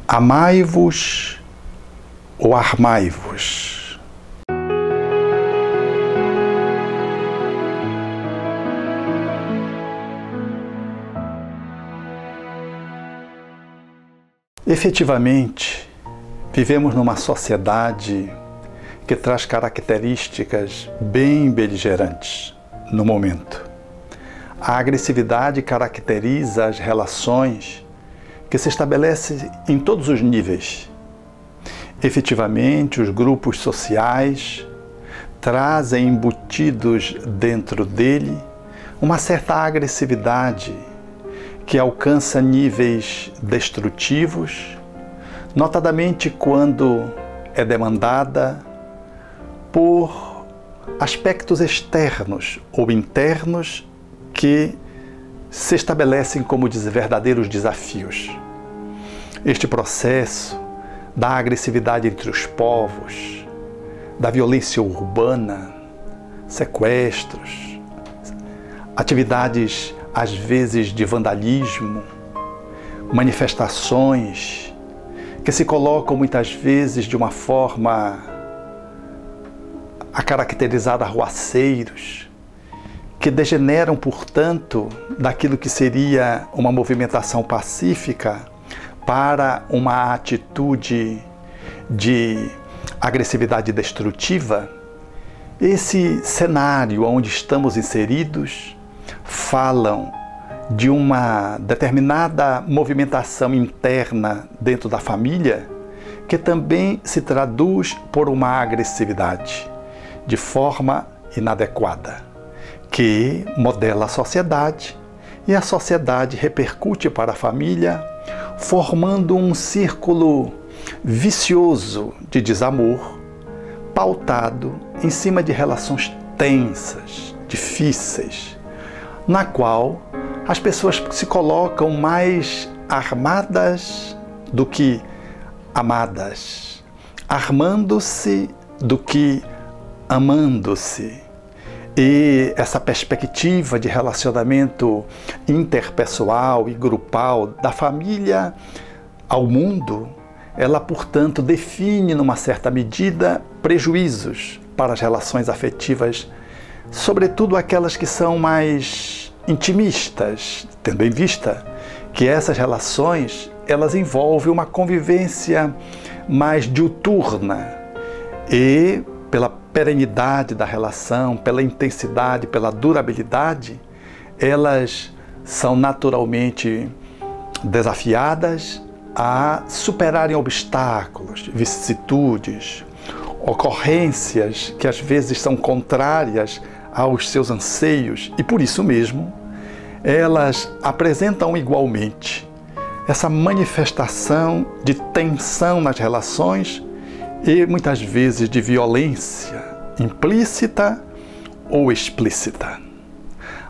Amai-vos ou armai-vos? Efetivamente, vivemos numa sociedade que traz características bem beligerantes no momento. A agressividade caracteriza as relações que se estabelece em todos os níveis. Efetivamente, os grupos sociais trazem embutidos dentro dele uma certa agressividade que alcança níveis destrutivos, notadamente quando é demandada por aspectos externos ou internos que se estabelecem como verdadeiros desafios. Este processo da agressividade entre os povos, da violência urbana, sequestros, atividades às vezes de vandalismo, manifestações que se colocam muitas vezes de uma forma a caracterizar arruaceiros, que degeneram, portanto, daquilo que seria uma movimentação pacífica para uma atitude de agressividade destrutiva. Esse cenário onde estamos inseridos falam de uma determinada movimentação interna dentro da família que também se traduz por uma agressividade de forma inadequada, que modela a sociedade e a sociedade repercute para a família, formando um círculo vicioso de desamor, pautado em cima de relações tensas, difíceis, na qual as pessoas se colocam mais armadas do que amadas, armando-se do que amando-se. E essa perspectiva de relacionamento interpessoal e grupal da família ao mundo, ela, portanto, define, numa certa medida, prejuízos para as relações afetivas, sobretudo aquelas que são mais intimistas, tendo em vista que essas relações, elas envolvem uma convivência mais diuturna e, pela perenidade da relação, pela intensidade, pela durabilidade, elas são naturalmente desafiadas a superarem obstáculos, vicissitudes, ocorrências que às vezes são contrárias aos seus anseios e, por isso mesmo, elas apresentam igualmente essa manifestação de tensão nas relações e muitas vezes de violência implícita ou explícita.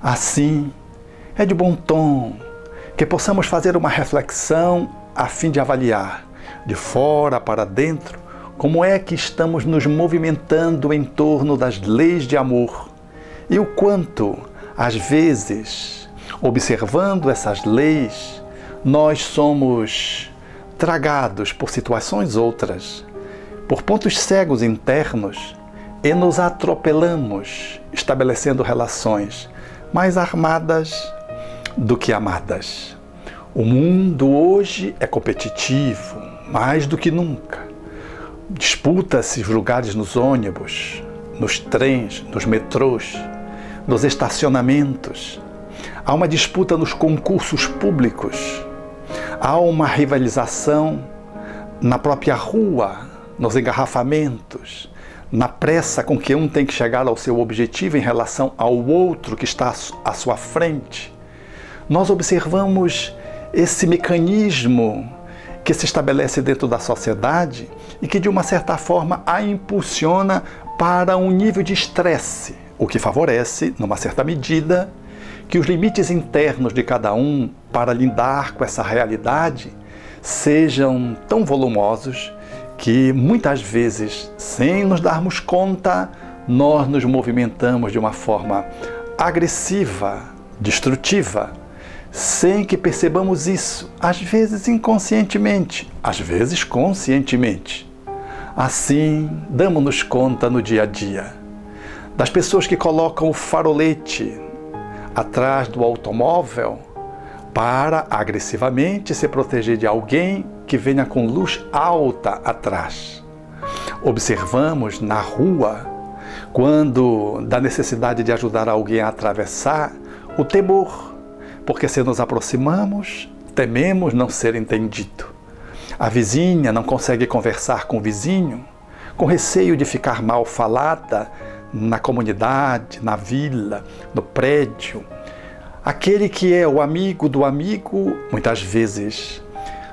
Assim, é de bom tom que possamos fazer uma reflexão a fim de avaliar, de fora para dentro, como é que estamos nos movimentando em torno das leis de amor e o quanto, às vezes, observando essas leis, nós somos tragados por situações outras, por pontos cegos internos, e nos atropelamos, estabelecendo relações mais armadas do que amadas. O mundo hoje é competitivo, mais do que nunca. Disputa-se os lugares nos ônibus, nos trens, nos metrôs, nos estacionamentos. Há uma disputa nos concursos públicos. Há uma rivalização na própria rua, nos engarrafamentos, na pressa com que um tem que chegar ao seu objetivo em relação ao outro que está à sua frente. Nós observamos esse mecanismo que se estabelece dentro da sociedade e que, de uma certa forma, a impulsiona para um nível de estresse, o que favorece, numa certa medida, que os limites internos de cada um para lidar com essa realidade sejam tão volumosos que muitas vezes, sem nos darmos conta, nós nos movimentamos de uma forma agressiva, destrutiva, sem que percebamos isso, às vezes inconscientemente, às vezes conscientemente. Assim, damos-nos conta no dia a dia das pessoas que colocam o farolete atrás do automóvel para agressivamente se proteger de alguém que venha com luz alta atrás. Observamos na rua, quando da necessidade de ajudar alguém a atravessar, o temor, porque se nos aproximamos, tememos não ser entendido. A vizinha não consegue conversar com o vizinho, com receio de ficar mal falada na comunidade, na vila, no prédio. Aquele que é o amigo do amigo, muitas vezes,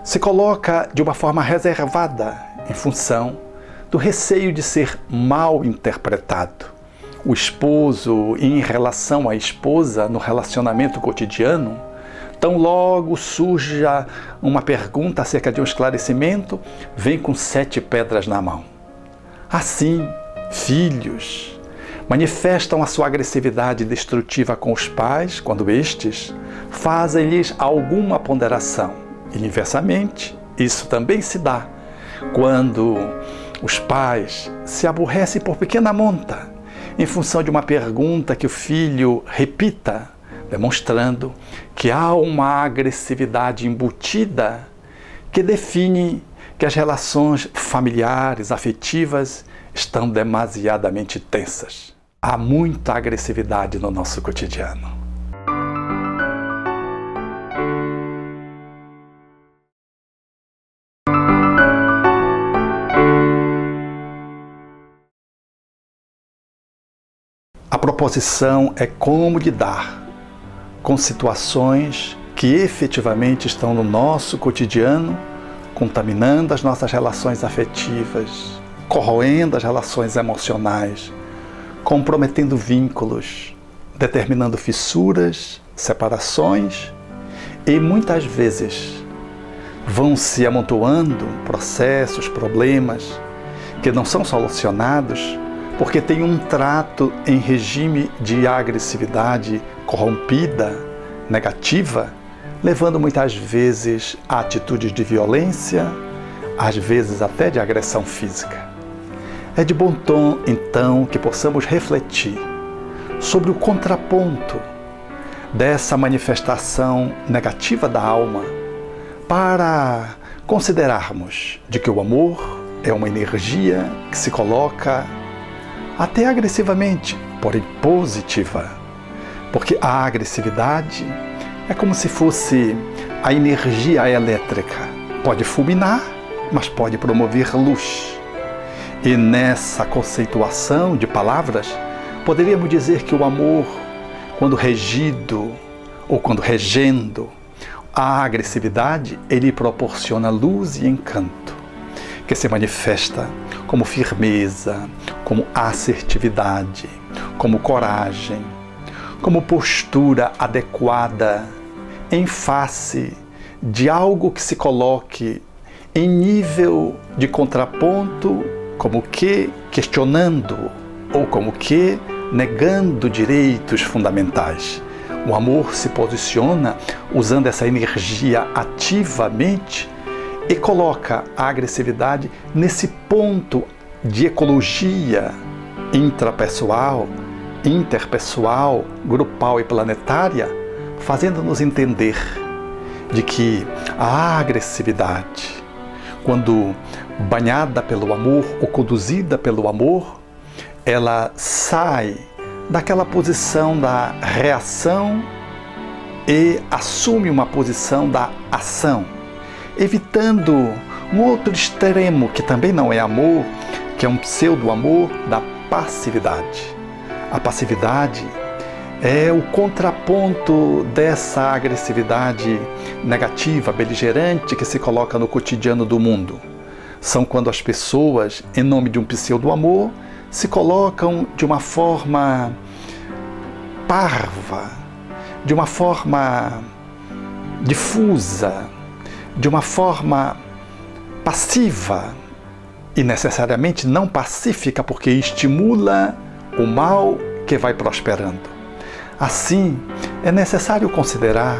se coloca de uma forma reservada em função do receio de ser mal interpretado. O esposo, em relação à esposa, no relacionamento cotidiano, tão logo surja uma pergunta acerca de um esclarecimento, vem com 7 pedras na mão. Assim, filhos manifestam a sua agressividade destrutiva com os pais quando estes fazem-lhes alguma ponderação. E, inversamente, isso também se dá quando os pais se aborrecem por pequena monta, em função de uma pergunta que o filho repita, demonstrando que há uma agressividade embutida que define que as relações familiares, afetivas, estão demasiadamente tensas. Há muita agressividade no nosso cotidiano. A proposição é como lidar com situações que efetivamente estão no nosso cotidiano, contaminando as nossas relações afetivas, corroendo as relações emocionais, comprometendo vínculos, determinando fissuras, separações e muitas vezes vão se amontoando processos, problemas que não são solucionados porque tem um trato em regime de agressividade corrompida, negativa, levando muitas vezes a atitudes de violência, às vezes até de agressão física. É de bom tom, então, que possamos refletir sobre o contraponto dessa manifestação negativa da alma para considerarmos de que o amor é uma energia que se coloca até agressivamente, porém positiva, porque a agressividade é como se fosse a energia elétrica. Pode fulminar, mas pode promover luz. E nessa conceituação de palavras, poderíamos dizer que o amor, quando regido ou quando regendo a agressividade, ele proporciona luz e encanto, que se manifesta como firmeza, como assertividade, como coragem, como postura adequada em face de algo que se coloque em nível de contraponto, como que questionando ou como que negando direitos fundamentais. O amor se posiciona usando essa energia ativamente e coloca a agressividade nesse ponto de ecologia intrapessoal, interpessoal, grupal e planetária, fazendo-nos entender de que a agressividade, quando banhada pelo amor ou conduzida pelo amor, ela sai daquela posição da reação e assume uma posição da ação, evitando um outro extremo que também não é amor, que é um pseudo-amor da passividade. A passividade é o contraponto dessa agressividade negativa, beligerante que se coloca no cotidiano do mundo. São quando as pessoas, em nome de um pseudo-amor, se colocam de uma forma parva, de uma forma difusa, de uma forma passiva, e necessariamente não pacífica, porque estimula o mal que vai prosperando. Assim, é necessário considerar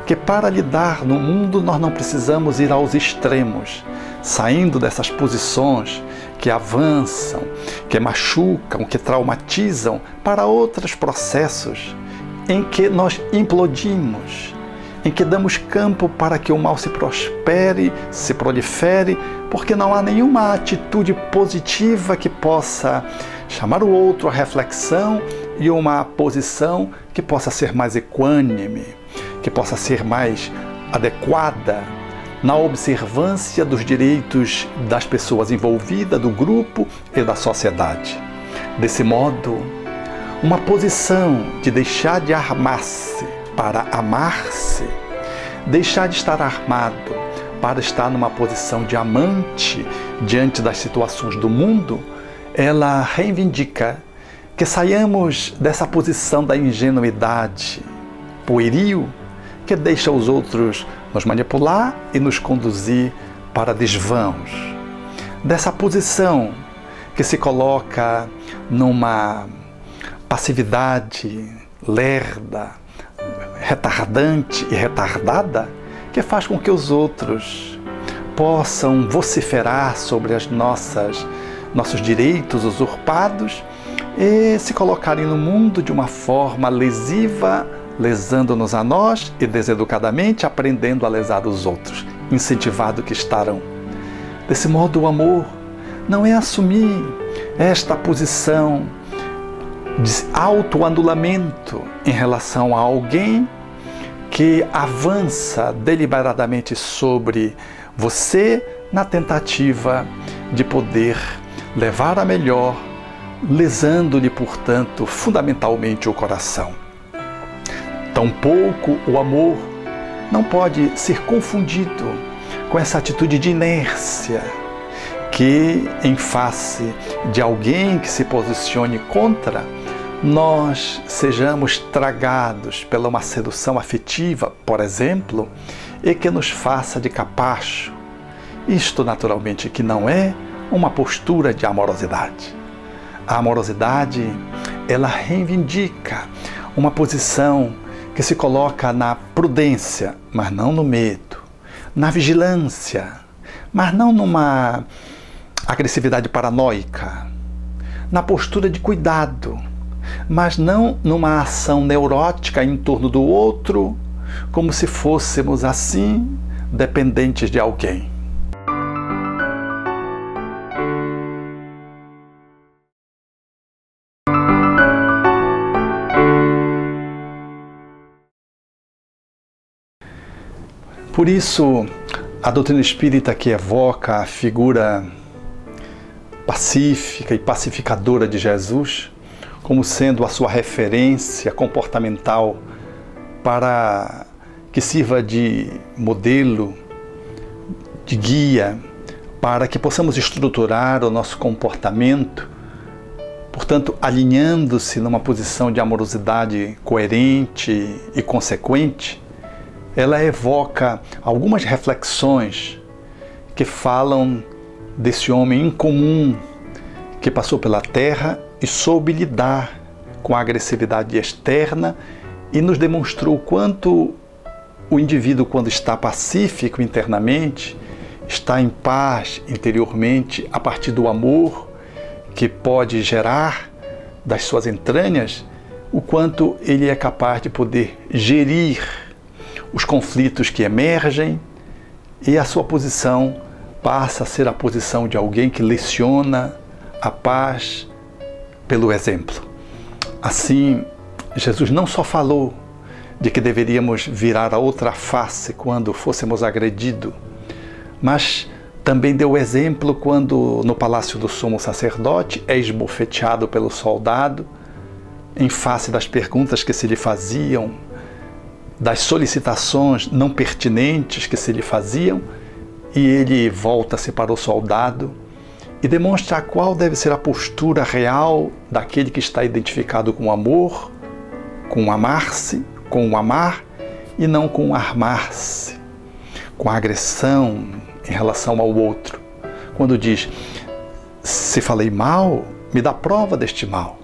que para lidar no mundo nós não precisamos ir aos extremos, saindo dessas posições que avançam, que machucam, que traumatizam, para outros processos em que nós implodimos, em que damos campo para que o mal se prospere, se prolifere, porque não há nenhuma atitude positiva que possa chamar o outro à reflexão e uma posição que possa ser mais equânime, que possa ser mais adequada na observância dos direitos das pessoas envolvidas, do grupo e da sociedade. Desse modo, uma posição de deixar de armar-se para amar-se, deixar de estar armado para estar numa posição de amante diante das situações do mundo, ela reivindica que saiamos dessa posição da ingenuidade pueril que deixa os outros nos manipular e nos conduzir para desvãos. Dessa posição que se coloca numa passividade lerda, retardante e retardada, que faz com que os outros possam vociferar sobre nossos direitos usurpados e se colocarem no mundo de uma forma lesiva, lesando-nos a nós e deseducadamente aprendendo a lesar os outros, incentivado que estarão. Desse modo, o amor não é assumir esta posição de autoanulamento em relação a alguém que avança deliberadamente sobre você na tentativa de poder levar a melhor, lesando-lhe, portanto, fundamentalmente o coração. Tampouco o amor não pode ser confundido com essa atitude de inércia que, em face de alguém que se posicione contra, nós sejamos tragados pela uma sedução afetiva, por exemplo, e que nos faça de capacho. Isto, naturalmente, que não é uma postura de amorosidade. A amorosidade, ela reivindica uma posição que se coloca na prudência, mas não no medo, na vigilância, mas não numa agressividade paranoica, na postura de cuidado, mas não numa ação neurótica em torno do outro, como se fôssemos assim dependentes de alguém. Por isso, a doutrina espírita que evoca a figura pacífica e pacificadora de Jesus como sendo a sua referência comportamental para que sirva de modelo, de guia, para que possamos estruturar o nosso comportamento, portanto, alinhando-se numa posição de amorosidade coerente e consequente, ela evoca algumas reflexões que falam desse homem incomum que passou pela Terra e soube lidar com a agressividade externa e nos demonstrou quanto o indivíduo, quando está pacífico internamente, está em paz interiormente a partir do amor que pode gerar das suas entranhas, o quanto ele é capaz de poder gerir os conflitos que emergem, e a sua posição passa a ser a posição de alguém que leciona a paz pelo exemplo. Assim, Jesus não só falou de que deveríamos virar a outra face quando fôssemos agredidos, mas também deu exemplo quando, no palácio do sumo sacerdote, é esbofeteado pelo soldado, em face das perguntas que se lhe faziam, das solicitações não pertinentes que se lhe faziam, e ele volta-se para o soldado e demonstra qual deve ser a postura real daquele que está identificado com o amor, com o amar-se, com o amar, e não com o armar-se, com a agressão em relação ao outro. Quando diz, Se falei mal, me dá prova deste mal.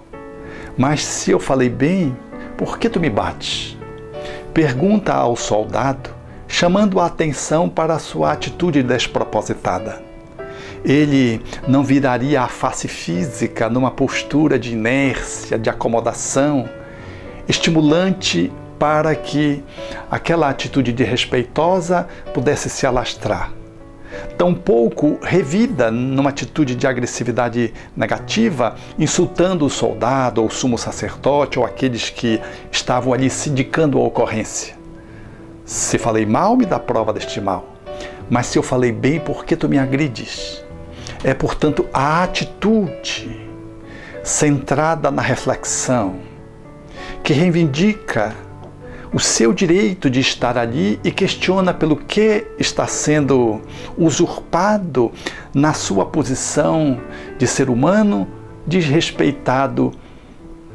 Mas se eu falei bem, por que tu me bates? Pergunta ao soldado, chamando a atenção para a sua atitude despropositada. Ele não viraria a face física numa postura de inércia, de acomodação, estimulante para que aquela atitude desrespeitosa pudesse se alastrar. Tampouco revida numa atitude de agressividade negativa, insultando o soldado ou o sumo sacerdote ou aqueles que estavam ali sindicando a ocorrência. Se falei mal, me dá prova deste mal. Mas se eu falei bem, por que tu me agredes? É, portanto, a atitude centrada na reflexão, que reivindica o seu direito de estar ali e questiona pelo que está sendo usurpado na sua posição de ser humano, desrespeitado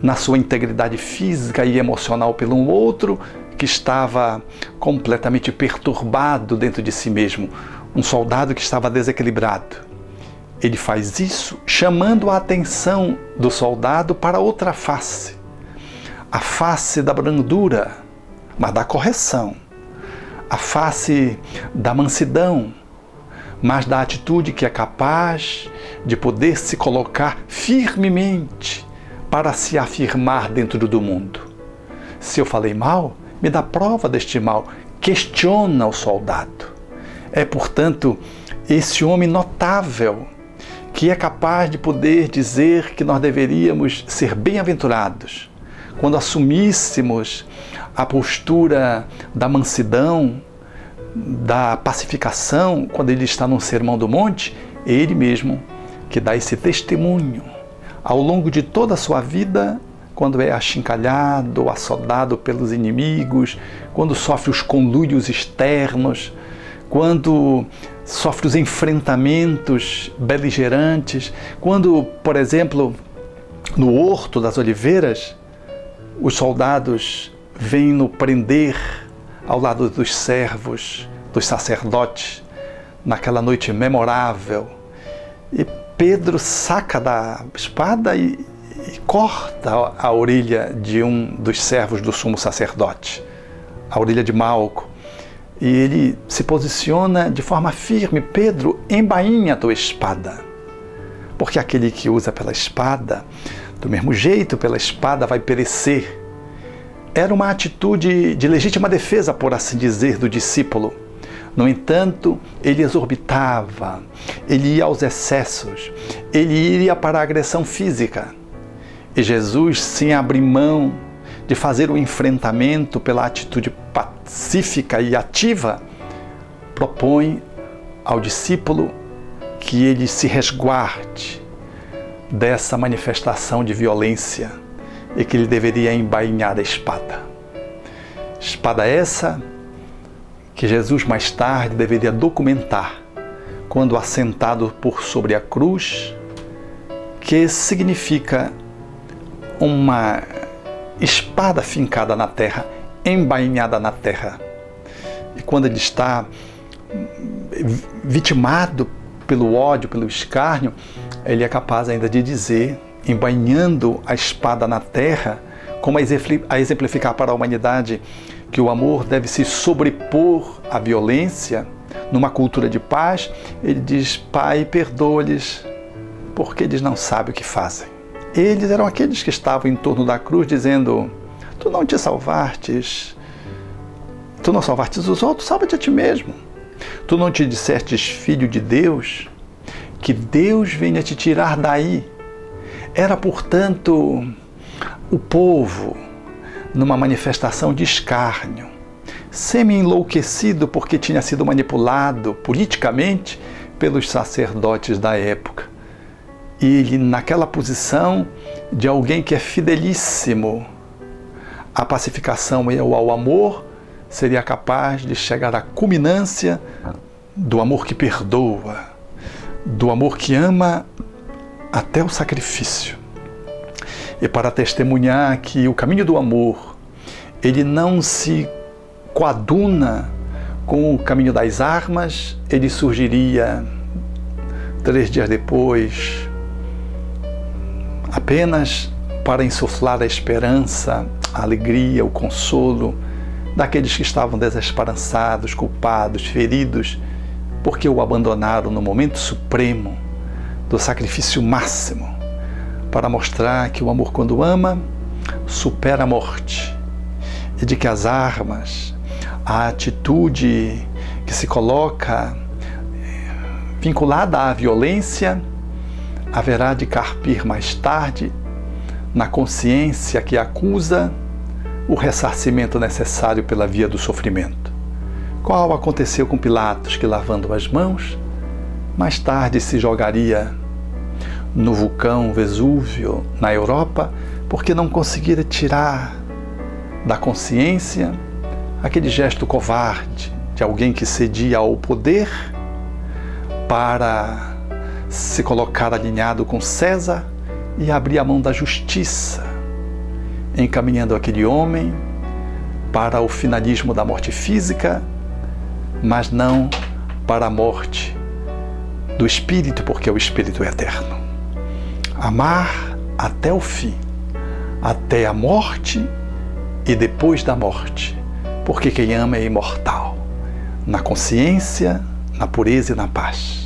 na sua integridade física e emocional pelo outro, que estava completamente perturbado dentro de si mesmo, um soldado que estava desequilibrado. Ele faz isso chamando a atenção do soldado para outra face, a face da brandura, mas da correção, a face da mansidão, mas da atitude que é capaz de poder se colocar firmemente para se afirmar dentro do mundo. Se eu falei mal, me dá prova deste mal, questiona o soldado. É, portanto, esse homem notável que é capaz de poder dizer que nós deveríamos ser bem-aventurados quando assumíssemos a postura da mansidão, da pacificação, quando ele está no Sermão do Monte, ele mesmo que dá esse testemunho ao longo de toda a sua vida, quando é achincalhado, assodado pelos inimigos, quando sofre os conluios externos, quando sofre os enfrentamentos beligerantes, quando, por exemplo, no Horto das Oliveiras, os soldados vêm-no prender ao lado dos servos, dos sacerdotes, naquela noite memorável. E Pedro saca da espada e corta a orelha de um dos servos do sumo sacerdote, a orelha de Malco. E ele se posiciona de forma firme: Pedro, embainha a tua espada. Porque aquele que usa pela espada, do mesmo jeito pela espada vai perecer. Era uma atitude de legítima defesa, por assim dizer, do discípulo. No entanto, ele exorbitava, ele ia aos excessos, ele iria para a agressão física. E Jesus, sem abrir mão de fazer o enfrentamento pela atitude pacífica e ativa, propõe ao discípulo que ele se resguarde dessa manifestação de violência e que ele deveria embainhar a espada. Espada essa que Jesus mais tarde deveria documentar quando assentado por sobre a cruz, que significa uma espada fincada na terra, embainhada na terra. E quando ele está vitimado pelo ódio, pelo escárnio, ele é capaz ainda de dizer, embainhando a espada na terra, como a exemplificar para a humanidade que o amor deve se sobrepor à violência, numa cultura de paz. Ele diz: Pai, perdoa-lhes, porque eles não sabem o que fazem. Eles eram aqueles que estavam em torno da cruz dizendo: tu não te salvastes, tu não salvastes os outros, salva-te a ti mesmo. Tu não te dissestes filho de Deus, que Deus venha te tirar daí. Era, portanto, o povo numa manifestação de escárnio, semi-enlouquecido porque tinha sido manipulado politicamente pelos sacerdotes da época. E ele, naquela posição de alguém que é fidelíssimo à pacificação e ao amor, seria capaz de chegar à culminância do amor que perdoa, do amor que ama até o sacrifício. E para testemunhar que o caminho do amor, ele não se coaduna com o caminho das armas, ele surgiria 3 dias depois, apenas para insuflar a esperança, a alegria, o consolo daqueles que estavam desesperançados, culpados, feridos, porque o abandonaram no momento supremo do sacrifício máximo, para mostrar que o amor, quando ama, supera a morte, e de que as armas, a atitude que se coloca vinculada à violência, haverá de carpir mais tarde, na consciência que acusa, o ressarcimento necessário pela via do sofrimento. Qual aconteceu com Pilatos, que, lavando as mãos, mais tarde se jogaria no vulcão Vesúvio, na Europa, porque não conseguira tirar da consciência aquele gesto covarde de alguém que cedia ao poder para se colocar alinhado com César e abrir a mão da justiça, encaminhando aquele homem para o finalismo da morte física, mas não para a morte do espírito, porque o espírito é eterno. Amar até o fim, até a morte e depois da morte, porque quem ama é imortal, na consciência, na pureza e na paz.